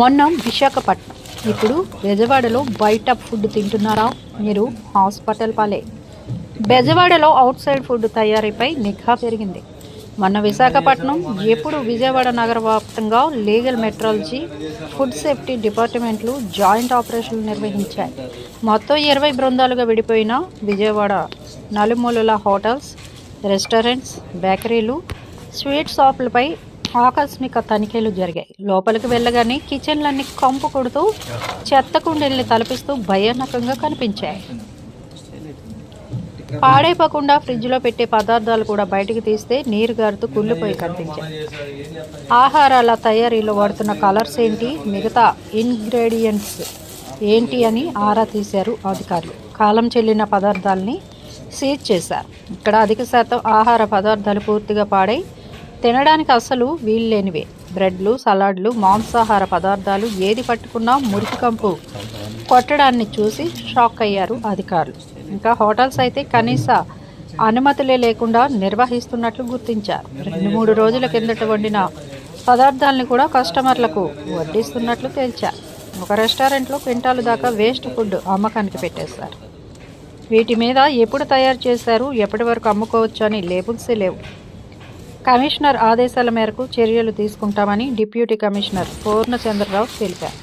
మొన్న విశాఖపట్నం, ఇప్పుడు బెజవాడలో బయట ఫుడ్ తింటున్నారా మీరు? హాస్పిటల్ పాలే. బెజవాడలో అవుట్ సైడ్ ఫుడ్ తయారీపై నిఘా పెరిగింది. మొన్న విశాఖపట్నం, ఎప్పుడు విజయవాడ నగర వ్యాప్తంగా లీగల్ మెట్రాలజీ, ఫుడ్ సేఫ్టీ డిపార్ట్మెంట్లు జాయింట్ ఆపరేషన్లు నిర్వహించాయి. మొత్తం 20 బృందాలుగా విడిపోయిన విజయవాడ నలుమూలల హోటల్స్, రెస్టారెంట్స్, బేకరీలు, స్వీట్ షాపులపై ఆకస్మిక తనిఖీలు జరిగాయి. లోపలికి వెళ్ళగానే కిచెన్లన్నీ కంపు కొడుతూ, చెత్త కుండీల్ని తలపిస్తూ భయానకంగా కనిపించాయి. పాడైపోకుండా ఫ్రిడ్జ్లో పెట్టే పదార్థాలు కూడా బయటికి తీస్తే నీరు గారుతూ కుళ్ళిపోయి కనిపించాయి. ఆహారాల తయారీలో వాడుతున్న కలర్స్ ఏంటి, మిగతా ఇంగ్రీడియంట్స్ ఏంటి అని ఆరా తీశారు అధికారులు. కాలం చెల్లిన పదార్థాలని సీజ్ చేశారు. ఇక్కడ అధిక శాతం ఆహార పదార్థాలు పూర్తిగా పాడై తినడానికి అస్సలు వీల్లేనివే. బ్రెడ్లు, సలాడ్లు, మాంసాహార పదార్థాలు ఏది పట్టుకున్నా మురికి కంపు కొట్టడాన్ని చూసి షాక్ అయ్యారు అధికారులు. ఇంకా హోటల్స్ అయితే కనీస అనుమతులే లేకుండా నిర్వహిస్తున్నట్లు గుర్తించారు. 2-3 రోజుల కిందట వండిన పదార్థాలను కూడా కస్టమర్లకు వడ్డిస్తున్నట్లు తేల్చారు. ఒక రెస్టారెంట్లో క్వింటాలు దాకా వేస్ట్ ఫుడ్ అమ్మకానికి పెట్టేశారు. వీటి మీద ఎప్పుడు తయారు చేశారు, ఎప్పటి వరకు అమ్ముకోవచ్చు అని లేబుల్సే లేవు. కమిషనర్ ఆదేశాల మేరకు చర్యలు తీసుకుంటామని డిప్యూటీ కమిషనర్ పూర్ణచంద్రరావు తెలిపారు.